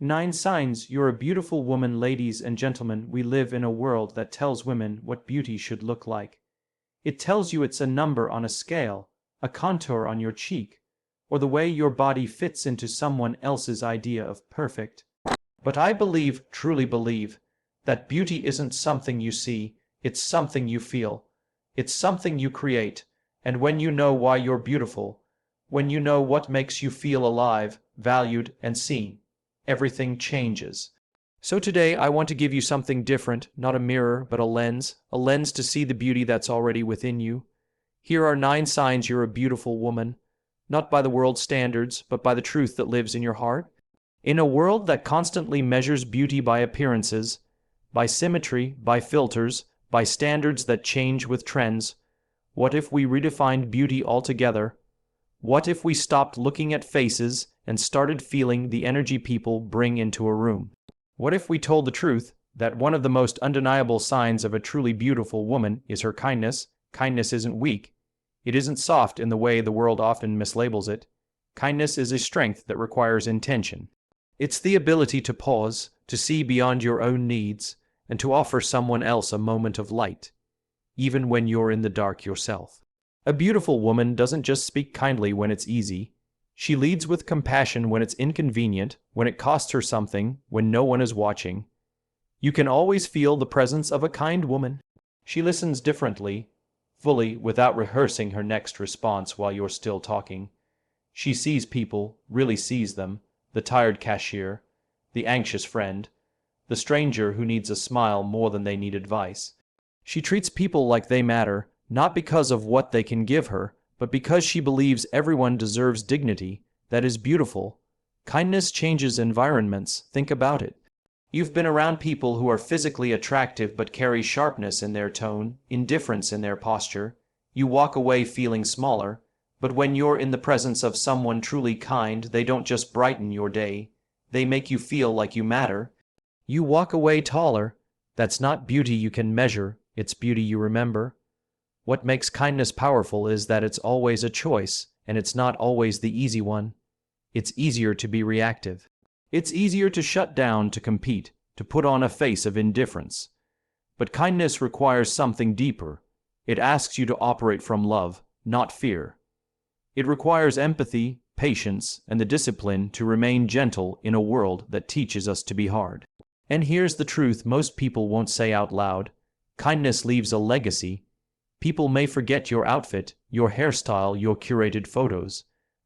9 signs you're a beautiful woman. Ladies and gentlemen, we live in a world that tells women what beauty should look like. It tells you it's a number on a scale, a contour on your cheek, or the way your body fits into someone else's idea of perfect. But I believe, truly believe, that beauty isn't something you see, it's something you feel. It's something you create, and when you know why you're beautiful, when you know what makes you feel alive, valued, and seen, everything changes. So today I want to give you something different, not a mirror, but a lens to see the beauty that's already within you. Here are 9 signs you're a beautiful woman, not by the world's standards, but by the truth that lives in your heart. In a world that constantly measures beauty by appearances, by symmetry, by filters, by standards that change with trends, what if we redefined beauty altogether? What if we stopped looking at faces and started feeling the energy people bring into a room? What if we told the truth that one of the most undeniable signs of a truly beautiful woman is her kindness? Kindness isn't weak. It isn't soft in the way the world often mislabels it. Kindness is a strength that requires intention. It's the ability to pause, to see beyond your own needs, and to offer someone else a moment of light, even when you're in the dark yourself. A beautiful woman doesn't just speak kindly when it's easy. She leads with compassion when it's inconvenient, when it costs her something, when no one is watching. You can always feel the presence of a kind woman. She listens differently, fully, without rehearsing her next response while you're still talking. She sees people, really sees them, the tired cashier, the anxious friend, the stranger who needs a smile more than they need advice. She treats people like they matter, not because of what they can give her, but because she believes everyone deserves dignity. That is beautiful. Kindness changes environments. Think about it. You've been around people who are physically attractive but carry sharpness in their tone, indifference in their posture. You walk away feeling smaller, but when you're in the presence of someone truly kind, they don't just brighten your day, they make you feel like you matter. You walk away taller. That's not beauty you can measure, it's beauty you remember. What makes kindness powerful is that it's always a choice, and it's not always the easy one. It's easier to be reactive. It's easier to shut down, to compete, to put on a face of indifference. But kindness requires something deeper. It asks you to operate from love, not fear. It requires empathy, patience, and the discipline to remain gentle in a world that teaches us to be hard. And here's the truth most people won't say out loud. Kindness leaves a legacy. People may forget your outfit, your hairstyle, your curated photos,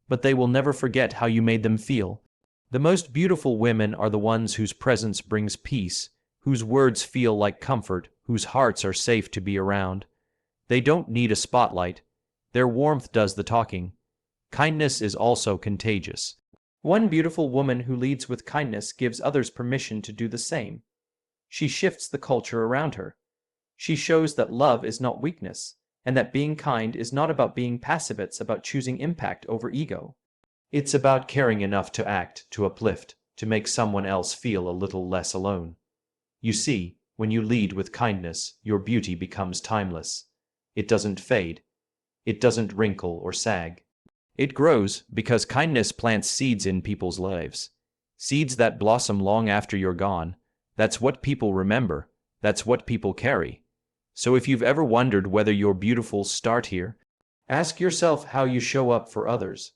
but they will never forget how you made them feel. The most beautiful women are the ones whose presence brings peace, whose words feel like comfort, whose hearts are safe to be around. They don't need a spotlight. Their warmth does the talking. Kindness is also contagious. One beautiful woman who leads with kindness gives others permission to do the same. She shifts the culture around her. She shows that love is not weakness, and that being kind is not about being passive, it's about choosing impact over ego. It's about caring enough to act, to uplift, to make someone else feel a little less alone. You see, when you lead with kindness, your beauty becomes timeless. It doesn't fade. It doesn't wrinkle or sag. It grows because kindness plants seeds in people's lives. Seeds that blossom long after you're gone. That's what people remember. That's what people carry. So if you've ever wondered whether you're beautiful, start here. Ask yourself how you show up for others,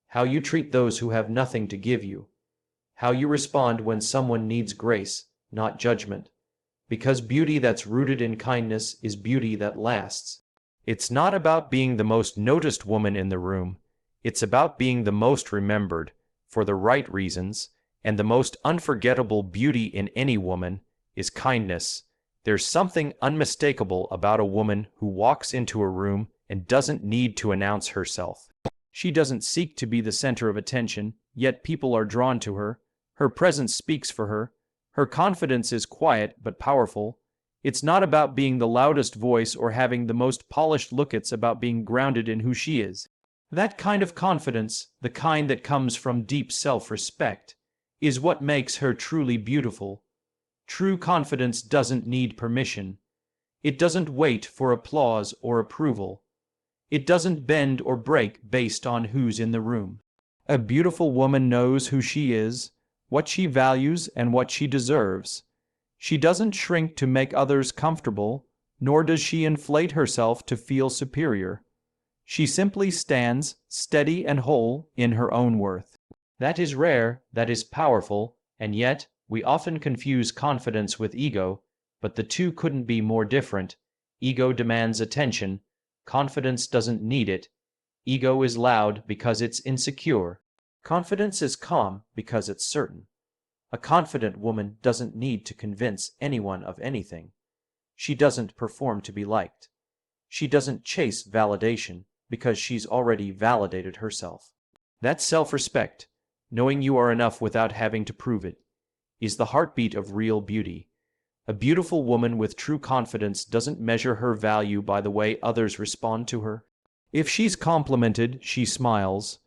how you treat those who have nothing to give you, how you respond when someone needs grace, not judgment. Because beauty that's rooted in kindness is beauty that lasts. It's not about being the most noticed woman in the room. It's about being the most remembered, for the right reasons, and the most unforgettable beauty in any woman is kindness. There's something unmistakable about a woman who walks into a room and doesn't need to announce herself. She doesn't seek to be the center of attention, yet people are drawn to her. Her presence speaks for her. Her confidence is quiet but powerful. It's not about being the loudest voice or having the most polished look, it's about being grounded in who she is. That kind of confidence, the kind that comes from deep self-respect, is what makes her truly beautiful. True confidence doesn't need permission. It doesn't wait for applause or approval. It doesn't bend or break based on who's in the room. A beautiful woman knows who she is, what she values, and what she deserves. She doesn't shrink to make others comfortable, nor does she inflate herself to feel superior. She simply stands steady and whole in her own worth. That is rare, that is powerful, and yet we often confuse confidence with ego, but the two couldn't be more different. Ego demands attention, confidence doesn't need it. Ego is loud because it's insecure. Confidence is calm because it's certain. A confident woman doesn't need to convince anyone of anything. She doesn't perform to be liked. She doesn't chase validation because she's already validated herself. That's self-respect, knowing you are enough without having to prove it, is the heartbeat of real beauty. A beautiful woman with true confidence doesn't measure her value by the way others respond to her. If she's complimented, she smiles,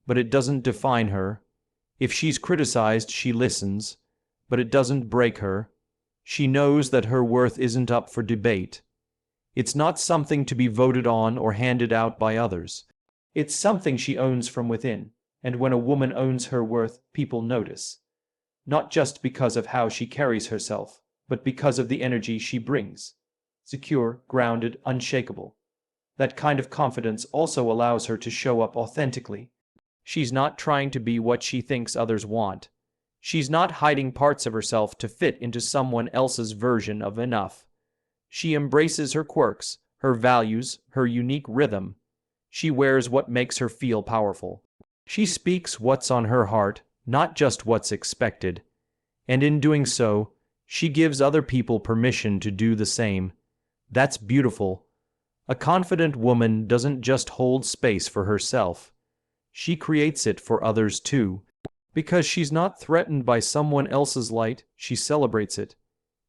but it doesn't define her. If she's criticized, she listens, but it doesn't break her. She knows that her worth isn't up for debate. It's not something to be voted on or handed out by others. It's something she owns from within, and when a woman owns her worth, people notice. Not just because of how she carries herself, but because of the energy she brings. Secure, grounded, unshakable. That kind of confidence also allows her to show up authentically. She's not trying to be what she thinks others want. She's not hiding parts of herself to fit into someone else's version of enough. She embraces her quirks, her values, her unique rhythm. She wears what makes her feel powerful. She speaks what's on her heart, not just what's expected. And in doing so, she gives other people permission to do the same. That's beautiful. A confident woman doesn't just hold space for herself. She creates it for others too. Because she's not threatened by someone else's light, she celebrates it.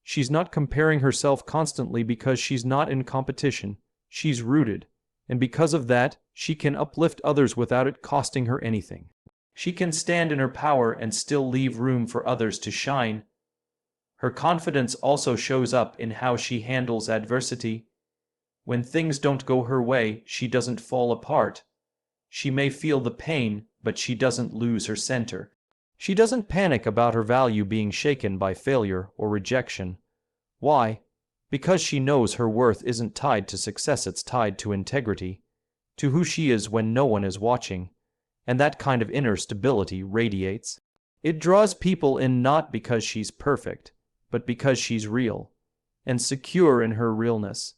She's not comparing herself constantly because she's not in competition. She's rooted. And because of that, she can uplift others without it costing her anything. She can stand in her power and still leave room for others to shine. Her confidence also shows up in how she handles adversity. When things don't go her way, she doesn't fall apart. She may feel the pain, but she doesn't lose her center. She doesn't panic about her value being shaken by failure or rejection. Why? Because she knows her worth isn't tied to success, it's tied to integrity, to who she is when no one is watching. And that kind of inner stability radiates. It draws people in not because she's perfect, but because she's real and secure in her realness.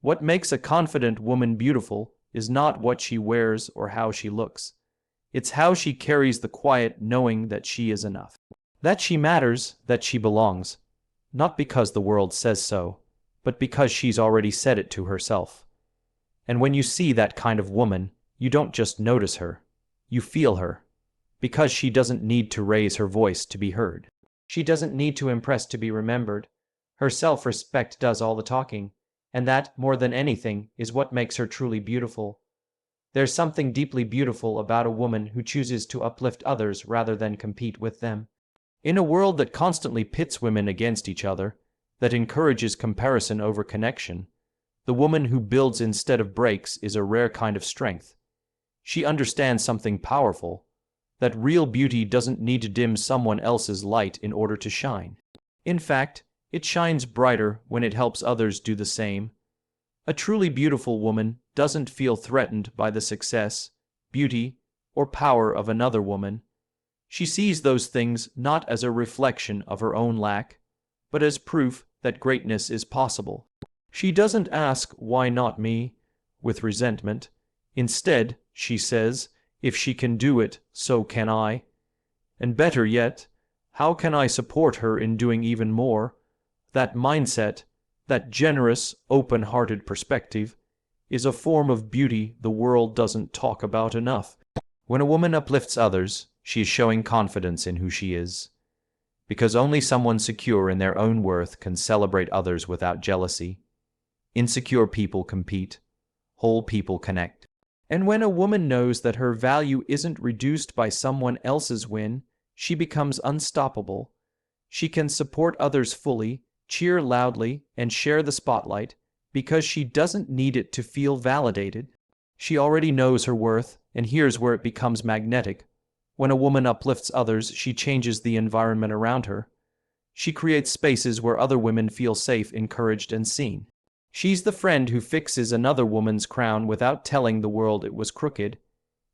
What makes a confident woman beautiful is not what she wears or how she looks. It's how she carries the quiet knowing that she is enough. That she matters, that she belongs. Not because the world says so, but because she's already said it to herself. And when you see that kind of woman, you don't just notice her. You feel her. Because she doesn't need to raise her voice to be heard. She doesn't need to impress to be remembered. Her self-respect does all the talking. And that, more than anything, is what makes her truly beautiful. There's something deeply beautiful about a woman who chooses to uplift others rather than compete with them. In a world that constantly pits women against each other, that encourages comparison over connection, the woman who builds instead of breaks is a rare kind of strength. She understands something powerful, that real beauty doesn't need to dim someone else's light in order to shine. In fact, it shines brighter when it helps others do the same. A truly beautiful woman doesn't feel threatened by the success, beauty, or power of another woman. She sees those things not as a reflection of her own lack, but as proof that greatness is possible. She doesn't ask, "Why not me?" with resentment. Instead, she says, "If she can do it, so can I." And better yet, how can I support her in doing even more? That mindset, that generous, open-hearted perspective, is a form of beauty the world doesn't talk about enough. When a woman uplifts others, she is showing confidence in who she is. Because only someone secure in their own worth can celebrate others without jealousy. Insecure people compete. Whole people connect. And when a woman knows that her value isn't reduced by someone else's win, she becomes unstoppable. She can support others fully, cheer loudly, and share the spotlight, because she doesn't need it to feel validated. She already knows her worth, and here's where it becomes magnetic. When a woman uplifts others, she changes the environment around her. She creates spaces where other women feel safe, encouraged, and seen. She's the friend who fixes another woman's crown without telling the world it was crooked.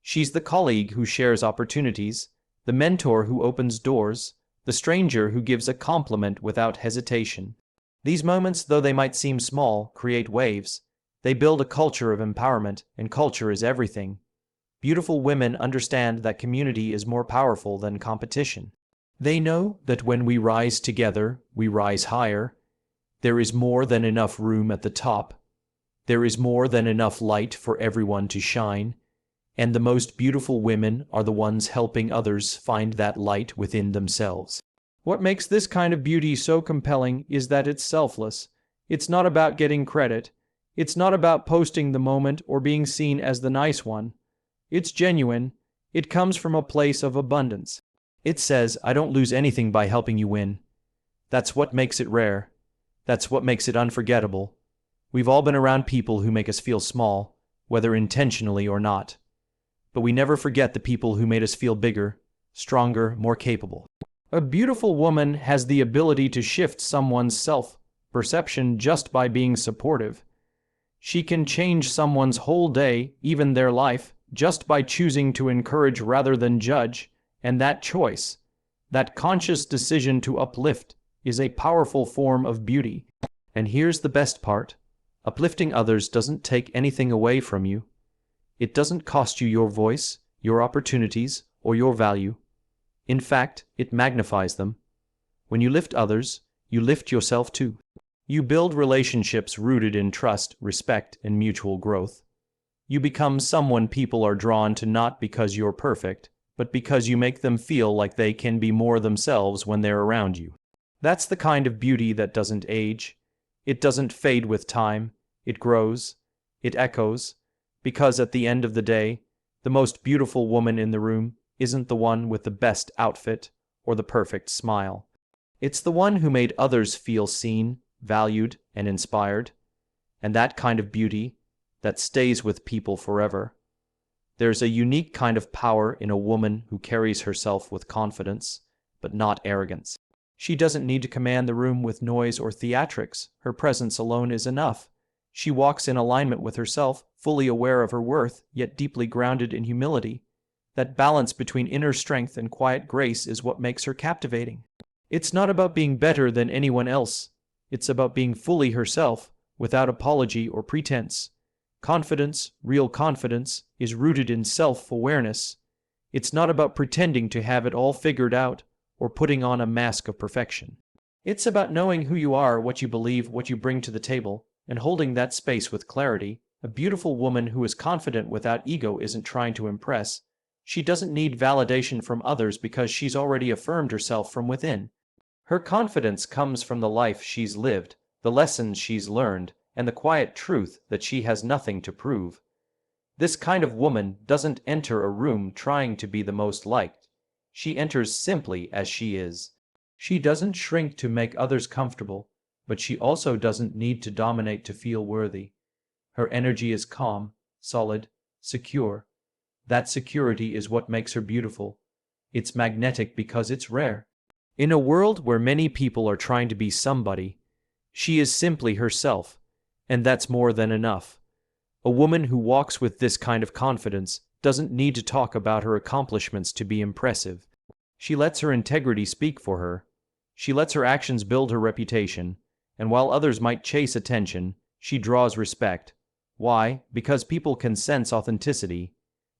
She's the colleague who shares opportunities, the mentor who opens doors, the stranger who gives a compliment without hesitation. These moments, though they might seem small, create waves. They build a culture of empowerment, and culture is everything. Beautiful women understand that community is more powerful than competition. They know that when we rise together, we rise higher. There is more than enough room at the top. There is more than enough light for everyone to shine. And the most beautiful women are the ones helping others find that light within themselves. What makes this kind of beauty so compelling is that it's selfless. It's not about getting credit. It's not about posting the moment or being seen as the nice one. It's genuine. It comes from a place of abundance. It says, I don't lose anything by helping you win. That's what makes it rare. That's what makes it unforgettable. We've all been around people who make us feel small, whether intentionally or not. But we never forget the people who made us feel bigger, stronger, more capable. A beautiful woman has the ability to shift someone's self-perception just by being supportive. She can change someone's whole day, even their life, just by choosing to encourage rather than judge, and that choice, that conscious decision to uplift, is a powerful form of beauty. And here's the best part. Uplifting others doesn't take anything away from you. It doesn't cost you your voice, your opportunities, or your value. In fact, it magnifies them. When you lift others, you lift yourself too. You build relationships rooted in trust, respect, and mutual growth. You become someone people are drawn to not because you're perfect, but because you make them feel like they can be more themselves when they're around you. That's the kind of beauty that doesn't age. It doesn't fade with time. It grows. It echoes. Because at the end of the day, the most beautiful woman in the room isn't the one with the best outfit or the perfect smile. It's the one who made others feel seen, valued, and inspired. And that kind of beauty, that stays with people forever. There's a unique kind of power in a woman who carries herself with confidence, but not arrogance. She doesn't need to command the room with noise or theatrics. Her presence alone is enough. She walks in alignment with herself, fully aware of her worth, yet deeply grounded in humility. That balance between inner strength and quiet grace is what makes her captivating. It's not about being better than anyone else. It's about being fully herself, without apology or pretense. Confidence, real confidence, is rooted in self-awareness. It's not about pretending to have it all figured out or putting on a mask of perfection. It's about knowing who you are, what you believe, what you bring to the table, and holding that space with clarity. A beautiful woman who is confident without ego isn't trying to impress. She doesn't need validation from others because she's already affirmed herself from within. Her confidence comes from the life she's lived, the lessons she's learned, and the quiet truth that she has nothing to prove. This kind of woman doesn't enter a room trying to be the most liked. She enters simply as she is. She doesn't shrink to make others comfortable, but she also doesn't need to dominate to feel worthy. Her energy is calm, solid, secure. That security is what makes her beautiful. It's magnetic because it's rare. In a world where many people are trying to be somebody, she is simply herself, and that's more than enough. A woman who walks with this kind of confidence doesn't need to talk about her accomplishments to be impressive. She lets her integrity speak for her. She lets her actions build her reputation, and while others might chase attention, she draws respect. Why? Because people can sense authenticity.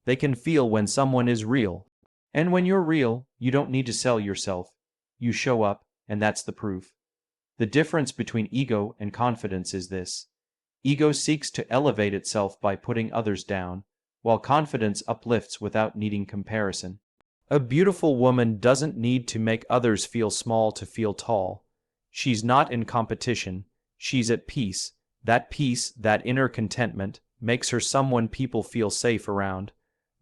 They can feel when someone is real. And when you're real, you don't need to sell yourself. You show up, and that's the proof. The difference between ego and confidence is this. Ego seeks to elevate itself by putting others down, while confidence uplifts without needing comparison. A beautiful woman doesn't need to make others feel small to feel tall. She's not in competition. She's at peace. That peace, that inner contentment, makes her someone people feel safe around.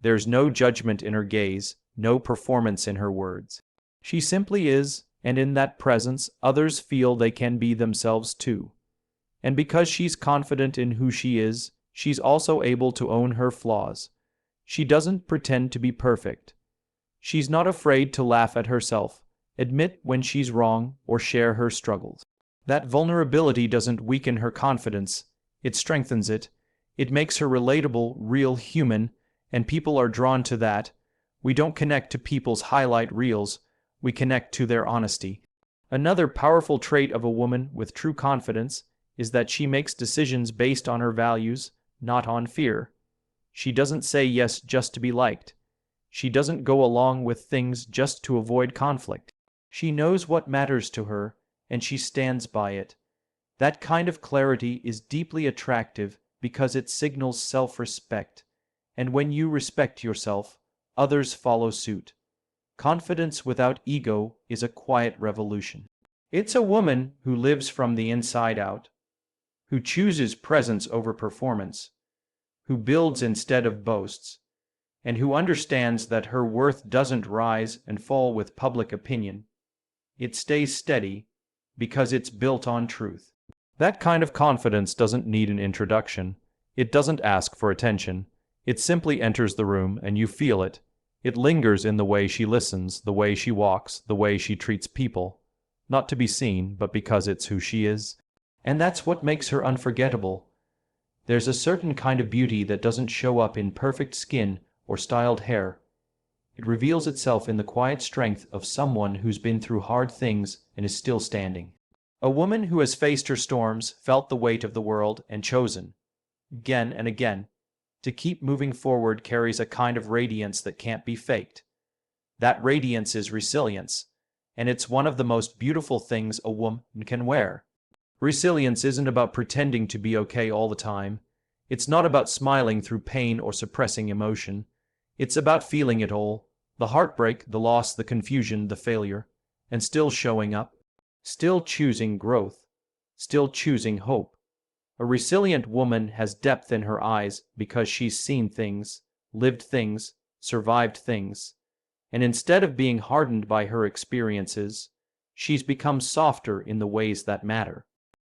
There's no judgment in her gaze, no performance in her words. She simply is, and in that presence, others feel they can be themselves too. And because she's confident in who she is, she's also able to own her flaws. She doesn't pretend to be perfect. She's not afraid to laugh at herself, admit when she's wrong, or share her struggles. That vulnerability doesn't weaken her confidence, it strengthens it. It makes her relatable, real, human, and people are drawn to that. We don't connect to people's highlight reels, we connect to their honesty. Another powerful trait of a woman with true confidence is that she makes decisions based on her values, not on fear. She doesn't say yes just to be liked. She doesn't go along with things just to avoid conflict. She knows what matters to her, and she stands by it. That kind of clarity is deeply attractive because it signals self-respect, and when you respect yourself, others follow suit. Confidence without ego is a quiet revolution. It's a woman who lives from the inside out, who chooses presence over performance, who builds instead of boasts, and who understands that her worth doesn't rise and fall with public opinion. It stays steady because it's built on truth. That kind of confidence doesn't need an introduction. It doesn't ask for attention. It simply enters the room and you feel it. It lingers in the way she listens, the way she walks, the way she treats people. Not to be seen, but because it's who she is. And that's what makes her unforgettable. There's a certain kind of beauty that doesn't show up in perfect skin or styled hair. It reveals itself in the quiet strength of someone who's been through hard things and is still standing. A woman who has faced her storms, felt the weight of the world, and chosen, again and again, to keep moving forward carries a kind of radiance that can't be faked. That radiance is resilience, and it's one of the most beautiful things a woman can wear. Resilience isn't about pretending to be okay all the time. It's not about smiling through pain or suppressing emotion. It's about feeling it all, the heartbreak, the loss, the confusion, the failure, and still showing up, still choosing growth, still choosing hope. A resilient woman has depth in her eyes because she's seen things, lived things, survived things, and instead of being hardened by her experiences, she's become softer in the ways that matter.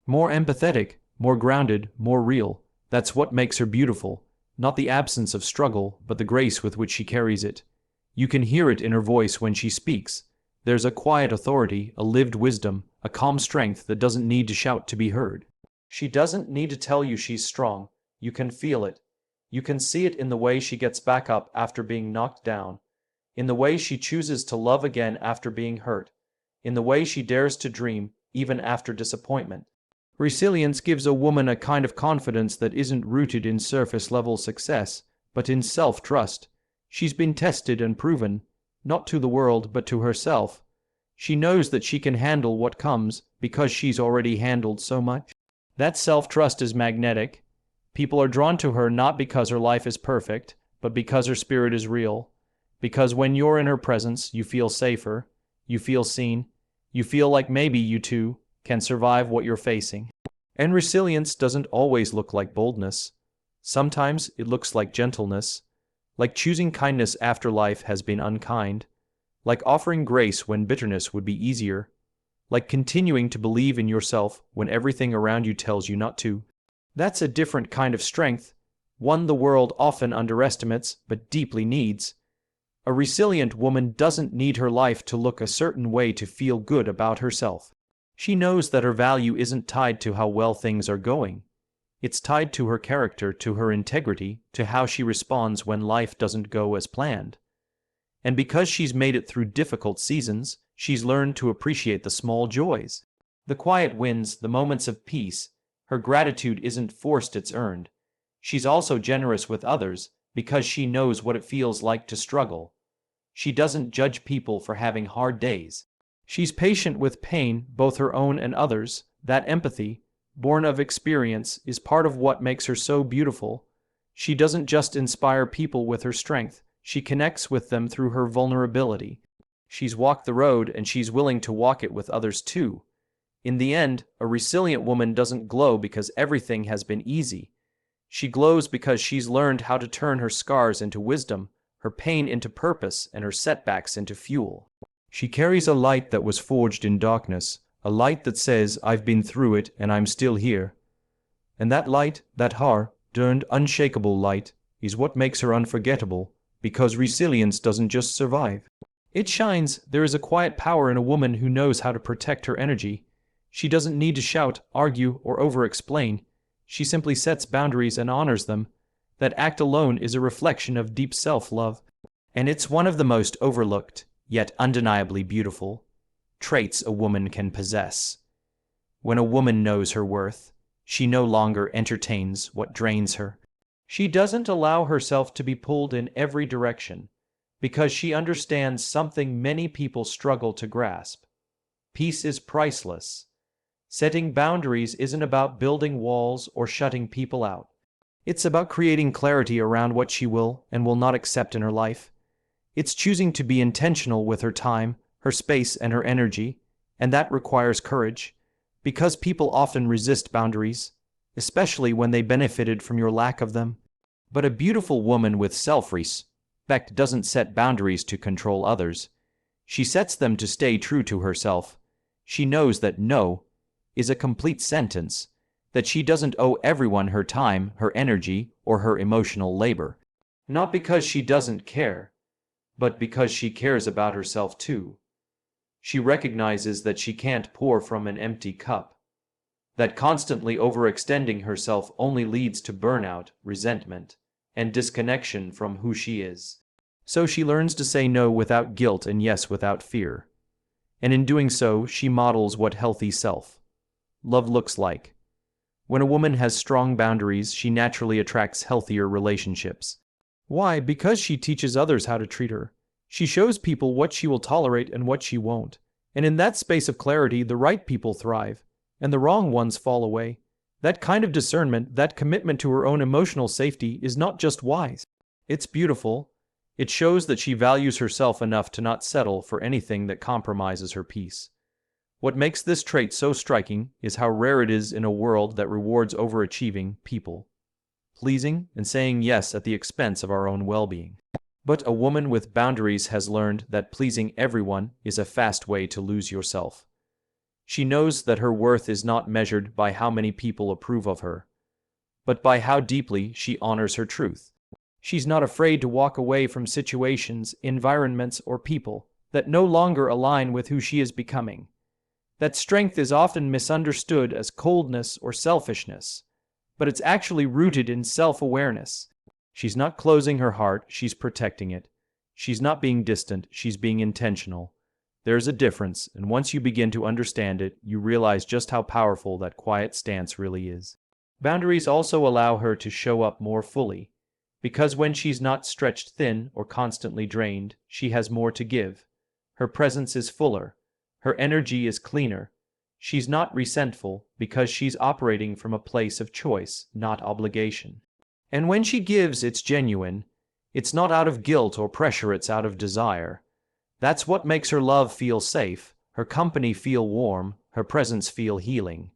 More empathetic, more grounded, more real. That's what makes her beautiful. Not the absence of struggle, but the grace with which she carries it. You can hear it in her voice when she speaks. There's a quiet authority, a lived wisdom, a calm strength that doesn't need to shout to be heard. She doesn't need to tell you she's strong. You can feel it. You can see it in the way she gets back up after being knocked down, in the way she chooses to love again after being hurt, in the way she dares to dream even after disappointment. Resilience gives a woman a kind of confidence that isn't rooted in surface-level success, but in self-trust. She's been tested and proven, not to the world, but to herself. She knows that she can handle what comes because she's already handled so much. That self-trust is magnetic. People are drawn to her not because her life is perfect, but because her spirit is real. Because when you're in her presence, you feel safer, you feel seen, you feel like maybe you too can survive what you're facing. And resilience doesn't always look like boldness. Sometimes it looks like gentleness, like choosing kindness after life has been unkind, like offering grace when bitterness would be easier, like continuing to believe in yourself when everything around you tells you not to. That's a different kind of strength, one the world often underestimates but deeply needs. A resilient woman doesn't need her life to look a certain way to feel good about herself. She knows that her value isn't tied to how well things are going. It's tied to her character, to her integrity, to how she responds when life doesn't go as planned. And because she's made it through difficult seasons, she's learned to appreciate the small joys, the quiet wins, the moments of peace. Her gratitude isn't forced, it's earned. She's also generous with others because she knows what it feels like to struggle. She doesn't judge people for having hard days. She's patient with pain, both her own and others. That empathy, born of experience, is part of what makes her so beautiful. She doesn't just inspire people with her strength, she connects with them through her vulnerability. She's walked the road and she's willing to walk it with others too. In the end, a resilient woman doesn't glow because everything has been easy. She glows because she's learned how to turn her scars into wisdom, her pain into purpose, and her setbacks into fuel. She carries a light that was forged in darkness, a light that says, I've been through it and I'm still here. And that light, that hard-earned, unshakable light, is what makes her unforgettable, because resilience doesn't just survive. It shines. There is a quiet power in a woman who knows how to protect her energy. She doesn't need to shout, argue, or over-explain. She simply sets boundaries and honors them. That act alone is a reflection of deep self-love. And it's one of the most overlooked, yet undeniably beautiful, traits a woman can possess. When a woman knows her worth, she no longer entertains what drains her. She doesn't allow herself to be pulled in every direction, because she understands something many people struggle to grasp. Peace is priceless. Setting boundaries isn't about building walls or shutting people out. It's about creating clarity around what she will and will not accept in her life. It's choosing to be intentional with her time, her space, and her energy, and that requires courage, because people often resist boundaries, especially when they benefited from your lack of them. But a beautiful woman with self-respect doesn't set boundaries to control others. She sets them to stay true to herself. She knows that no is a complete sentence, that she doesn't owe everyone her time, her energy, or her emotional labor. Not because she doesn't care, but because she cares about herself too. She recognizes that she can't pour from an empty cup, that constantly overextending herself only leads to burnout, resentment, and disconnection from who she is. So she learns to say no without guilt and yes without fear. And in doing so, she models what healthy self-love looks like. When a woman has strong boundaries, she naturally attracts healthier relationships. Why? Because she teaches others how to treat her. She shows people what she will tolerate and what she won't. And in that space of clarity, the right people thrive, and the wrong ones fall away. That kind of discernment, that commitment to her own emotional safety, is not just wise. It's beautiful. It shows that she values herself enough to not settle for anything that compromises her peace. What makes this trait so striking is how rare it is in a world that rewards overachieving people, pleasing and saying yes at the expense of our own well-being. But a woman with boundaries has learned that pleasing everyone is a fast way to lose yourself. She knows that her worth is not measured by how many people approve of her, but by how deeply she honors her truth. She's not afraid to walk away from situations, environments, or people that no longer align with who she is becoming. That strength is often misunderstood as coldness or selfishness, but it's actually rooted in self-awareness. She's not closing her heart, she's protecting it. She's not being distant, she's being intentional. There's a difference, and once you begin to understand it, you realize just how powerful that quiet stance really is. Boundaries also allow her to show up more fully, because when she's not stretched thin or constantly drained, she has more to give. Her presence is fuller. Her energy is cleaner. She's not resentful because she's operating from a place of choice, not obligation. And when she gives, it's genuine. It's not out of guilt or pressure, it's out of desire. That's what makes her love feel safe, her company feel warm, her presence feel healing.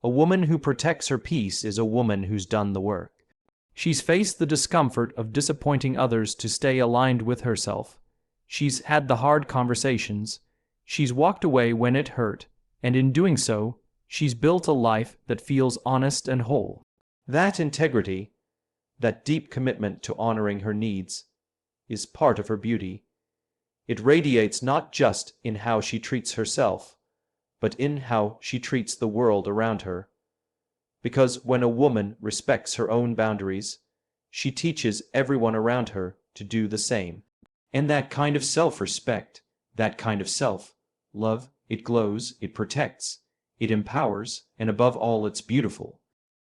A woman who protects her peace is a woman who's done the work. She's faced the discomfort of disappointing others to stay aligned with herself. She's had the hard conversations. She's walked away when it hurt, and in doing so, she's built a life that feels honest and whole. That integrity, that deep commitment to honoring her needs, is part of her beauty. It radiates not just in how she treats herself, but in how she treats the world around her. Because when a woman respects her own boundaries, she teaches everyone around her to do the same. And that kind of self-respect, that kind of self-love, it glows, it protects, it empowers, and above all, it's beautiful.